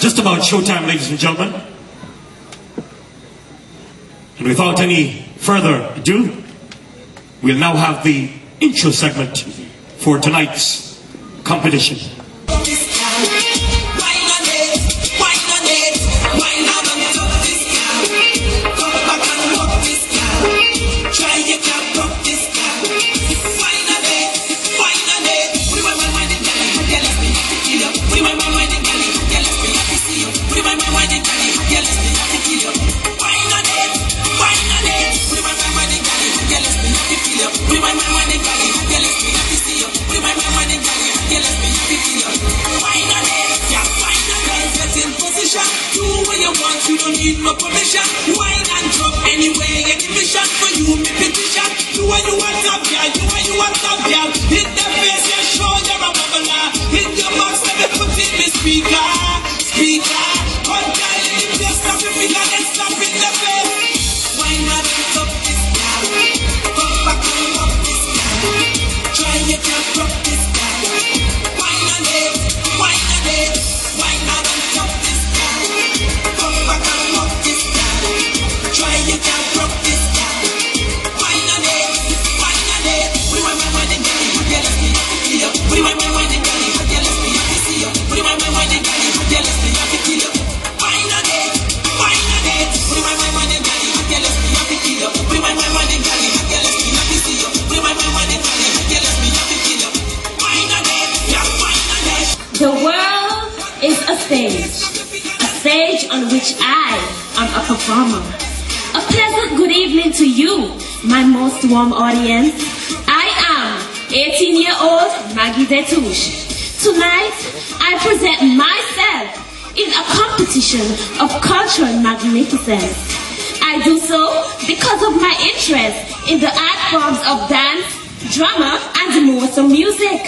just about showtime, ladies and gentlemen. And without any further ado, we'll now have the intro segment for tonight's competition. You don't need my permission. Wine and drop anywhere. Get the mission for you, me petition. Do what you want up, girl. Do what you want up, girl. Hit the face, your shoulder, a bubbler. Hit the box, let me put in the speaker. Speaker. One girl in the place, stop it, feel like it's stop in the face. Wine and drop this girl. Come back and rock this girl. Try you can rock this girl. Wine and it, wine and it. Wine and drop this girl. Come back and rock this girl. Try you can rock this girl. Wine and it, wine and it. We want my wedding girl, you get us me up to kill you. We want my wedding girl, you get us me up to see you. We want my wedding girl, you get us me up to kill you. Wine and it, wine and it. We want my wedding girl, you get us me up to kill you. We want my wedding girl, you get us me up to see you. We want my wedding girl, you get us me up to kill you. Wine and it, yeah, wine and it. The world is a stage on which I am a performer. A pleasant good evening to you, my most warm audience. I am 18-year-old Maggie Detouche. Tonight, I present myself in a competition of cultural magnificence. I do so because of my interest in the art forms of dance, drama, and more so music.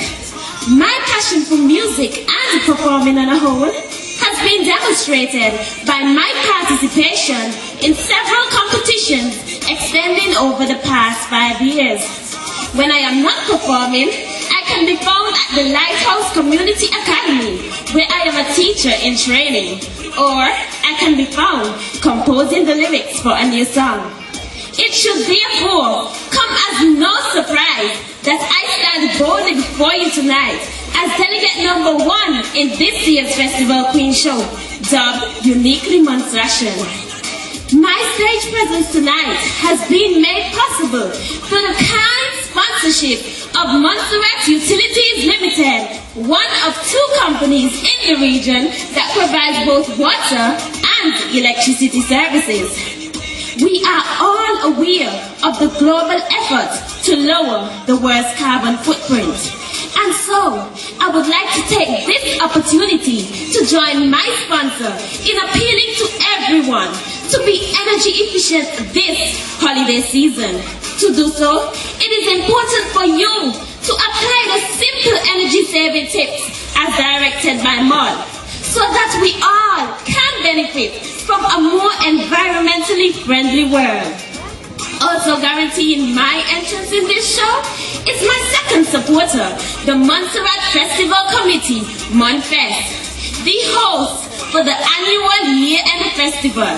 My passion for music and performing on a whole has been demonstrated by my participation in several competitions extending over the past 5 years. When I am not performing, I can be found at the Lighthouse Community Academy, where I am a teacher in training, or I can be found composing the lyrics for a new song. It should therefore come as no surprise that I stand boldly before you tonight as delegate number 1 in this year's Festival Queen Show, dubbed uniquely Montserrat. My stage presence tonight has been made possible through the kind sponsorship of Montserrat Utilities Limited, one of 2 companies in the region that provides both water and electricity services. We are all aware of the global effort to lower the world's carbon footprint. And so, I would like to take this opportunity to join my sponsor in appealing to everyone to be energy efficient this holiday season. To do so, it is important for you to apply the simple energy saving tips as directed by Moll, so that we all can benefit from a more environmentally friendly world. Also guaranteeing my entrance in this show is my second supporter, the Montserrat Festival Committee, Monfest, the host for the annual year-end festival.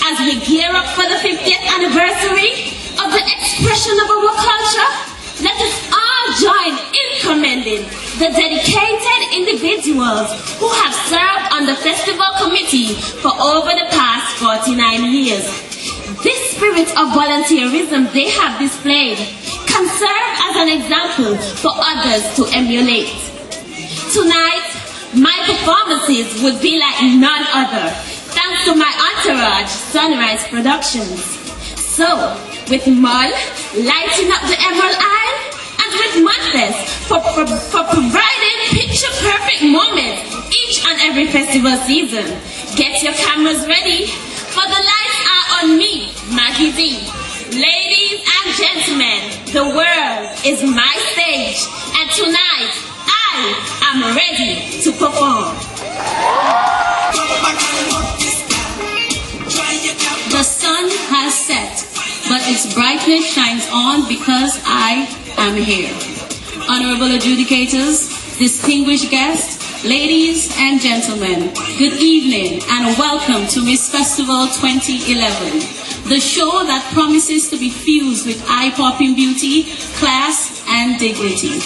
As we gear up for the 50th anniversary of the expression of our culture, let us all join in commending the dedicated individuals who have served on the festival committee for over the past 49 years. This spirit of volunteerism they have displayed can serve as an example for others to emulate. Tonight, my performances would be like none other, thanks to my entourage, Sunrise Productions. So, with Moll lighting up the Emerald Isle, and with Monfest for providing picture-perfect moments each and every festival season, get your cameras ready, for the lights are on me, Maggie D. Ladies and gentlemen, the world is my stage, and tonight I am ready to perform. The sun has set, but its brightness shines on because I am here. Honorable adjudicators, distinguished guests, Ladies and gentlemen, good evening and welcome to Miss Festival 2011, the show that promises to be fused with eye-popping beauty, class, and dignity.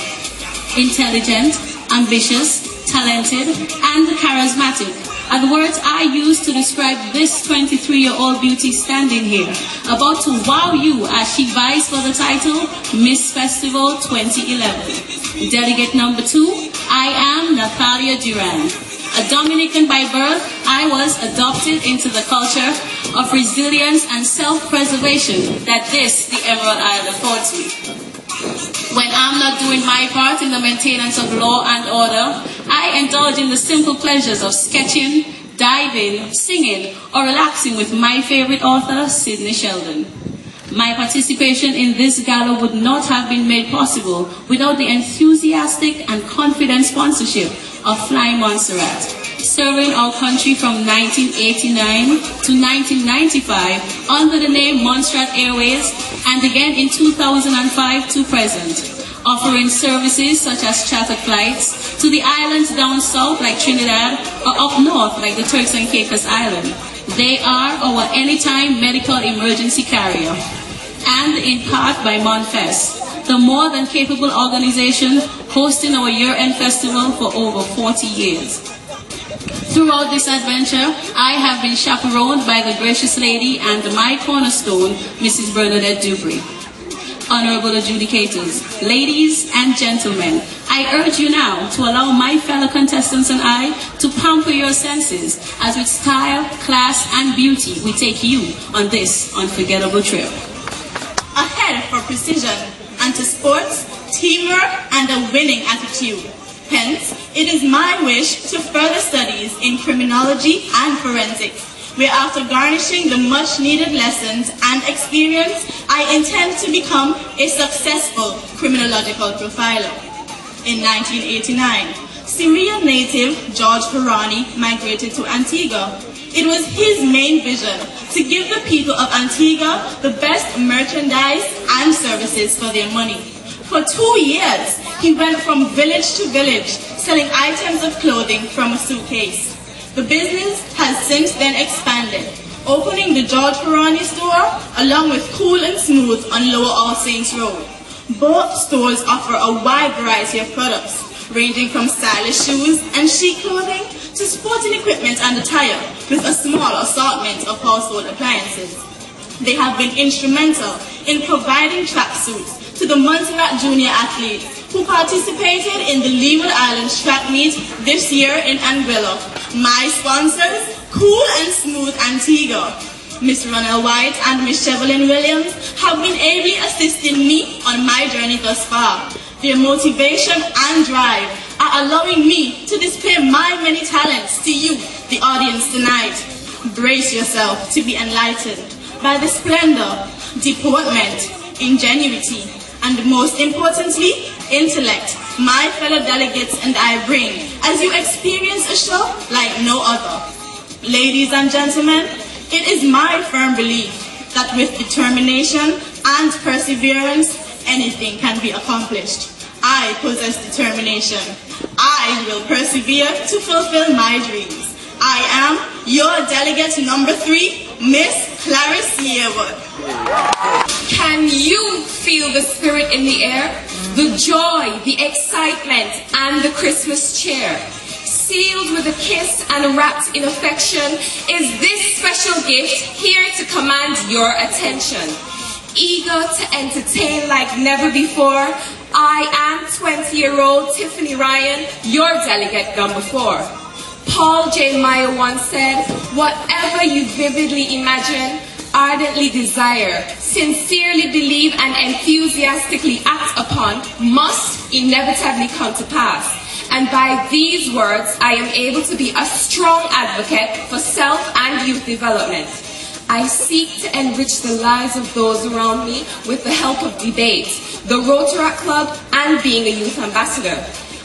Intelligent, ambitious, talented, and charismatic are the words I use to describe this 23-year-old beauty standing here, about to wow you as she vies for the title Miss Festival 2011. Delegate number 2, I am Natalia Duran. A Dominican by birth, I was adopted into the culture of resilience and self-preservation that this, the Emerald Isle, affords me. When I'm not doing my part in the maintenance of law and order, I indulge in the simple pleasures of sketching, diving, singing, or relaxing with my favorite author, Sidney Sheldon. My participation in this gala would not have been made possible without the enthusiastic and confident sponsorship of Fly Montserrat, serving our country from 1989 to 1995 under the name Montserrat Airways, and again in 2005 to present, offering services such as charter flights to the islands down south like Trinidad or up north like the Turks and Caicos Island. They are our anytime medical emergency carrier. And in part by Monfest, the more than capable organization hosting our year-end festival for over 40 years. Throughout this adventure, I have been chaperoned by the gracious lady and my cornerstone, Mrs. Bernadette Dubry. Honorable adjudicators, ladies and gentlemen, I urge you now to allow my fellow contestants and I to pamper your senses as with style, class, and beauty we take you on this unforgettable trip. Ahead for precision, and to sports, teamwork, and a winning attitude. Hence, it is my wish to further studies in criminology and forensics, where after garnishing the much-needed lessons and experience, I intend to become a successful criminological profiler. In 1989, Syrian native George Harani migrated to Antigua. It was his main vision to give the people of Antigua the best merchandise and services for their money. For 2 years, he went from village to village, selling items of clothing from a suitcase. The business has since then expanded, opening the George Harani store along with Cool and Smooth on Lower All Saints Road. Both stores offer a wide variety of products, ranging from stylish shoes and chic clothing to sporting equipment and attire, with a small assortment of household appliances. They have been instrumental in providing tracksuits to the Montserrat junior athletes who participated in the Leeward Islands track meet this year in Anguilla. My sponsors, Cool and Smooth Antigua. Miss Ronelle White and Miss Shevelyn Williams have been ably assisting me on my journey thus far. Their motivation and drive are allowing me to display my many talents to you, the audience tonight. Brace yourself to be enlightened by the splendor, deportment, ingenuity, and most importantly, intellect my fellow delegates and I bring as you experience a show like no other. Ladies and gentlemen, it is my firm belief that with determination and perseverance, anything can be accomplished. I possess determination. I will persevere to fulfill my dreams. I am your delegate number 3, Miss Clarice Yearwood. Can you feel the spirit in the air? The joy, the excitement, and the Christmas cheer. Sealed with a kiss and wrapped in affection is this special gift here to command your attention. Eager to entertain like never before, I am 20-year-old Tiffany Ryan, your delegate number 4. Paul J. Meyer once said, whatever you vividly imagine, ardently desire, sincerely believe, and enthusiastically act upon must inevitably come to pass. And by these words, I am able to be a strong advocate for self and youth development. I seek to enrich the lives of those around me with the help of debate, the Rotaract Club, and being a youth ambassador.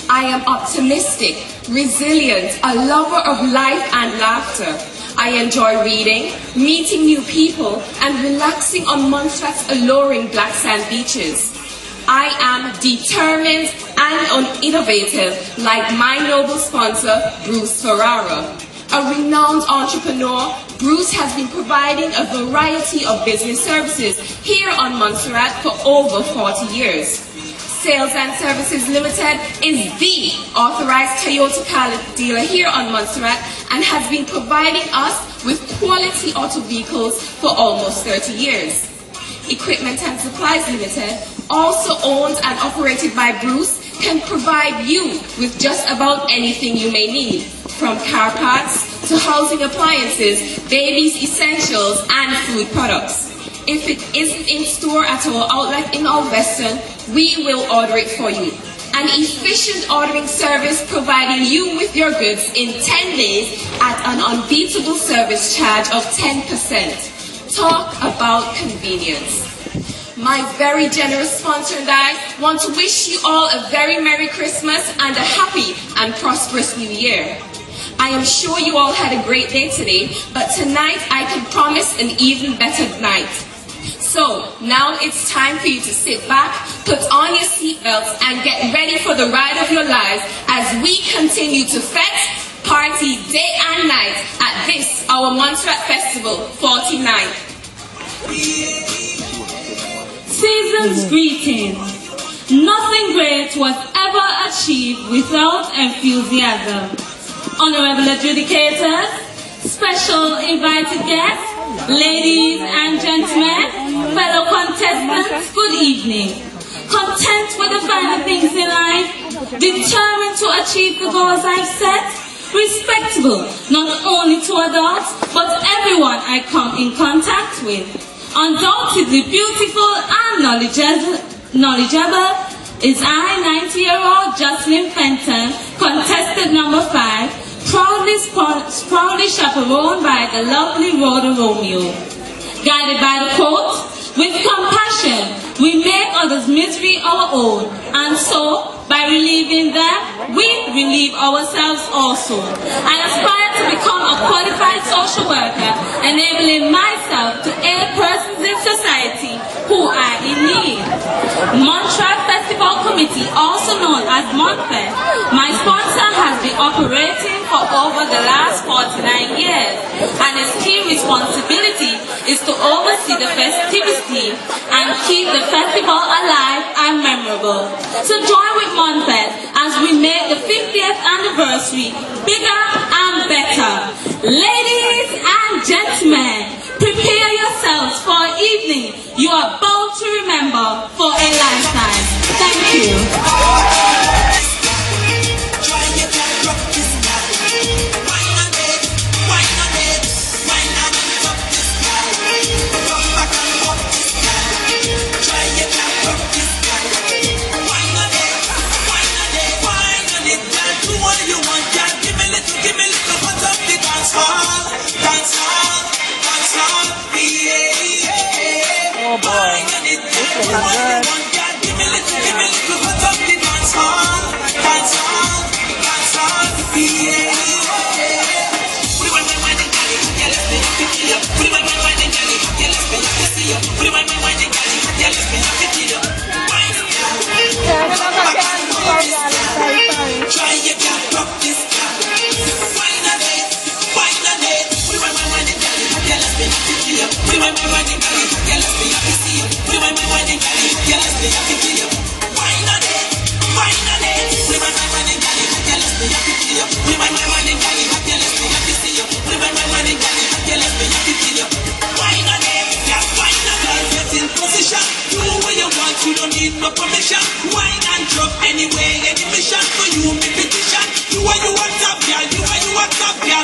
I am optimistic, resilient, a lover of life and laughter. I enjoy reading, meeting new people, and relaxing on Montserrat's alluring black sand beaches. I am determined and innovative like my noble sponsor, Bruce Ferrara. A renowned entrepreneur, Bruce has been providing a variety of business services here on Montserrat for over 40 years. Sales and Services Limited is the authorized Toyota car dealer here on Montserrat and has been providing us with quality auto vehicles for almost 30 years. Equipment and Supplies Limited, also owned and operated by Bruce, can provide you with just about anything you may need, from car parts to housing appliances, babies' essentials, and food products. If it isn't in store at our outlet in Alveston, we will order it for you. An efficient ordering service providing you with your goods in 10 days at an unbeatable service charge of 10%. Talk about convenience. My very generous sponsor and I want to wish you all a very Merry Christmas and a happy and prosperous New Year. I am sure you all had a great day today, but tonight I can promise an even better night. So now it's time for you to sit back, put on your seatbelts, and get ready for the ride of your lives as we continue to fete, party day and night at this, our Montserrat Festival 49. Season's greetings. Nothing great was ever achieved without enthusiasm. Honorable adjudicators, special invited guests, ladies and gentlemen, fellow contestants, good evening. Content with the finer things in life, determined to achieve the goals I've set, respectable not only to adults, but everyone I come in contact with. Undoubtedly beautiful and knowledgeable is I, 90-year-old Jocelyn Fenton, contestant number 5, proudly chaperoned by the lovely Rhoda Romeo. Guided by the quote, with compassion, we make others' misery our own, and so, by relieving them, we relieve ourselves also. I aspire to become a qualified social worker, enabling myself to aid persons in society who are in need. Montserrat Festival Committee, also known as Montfest, my sponsor, has been operating for over the last 49 years, and its key responsibility is to oversee the festivity and keep the festival alive and memorable. So join with Montfest as we make the 50th anniversary bigger and better. Ladies and gentlemen, prepare yourselves for an evening you are bound to remember for a lifetime. Thank you. Oh boy, this is good. You don't need no permission. Wine and drop anyway. Any mission for you, me petition. You are you what up, girl. You are you what up, girl.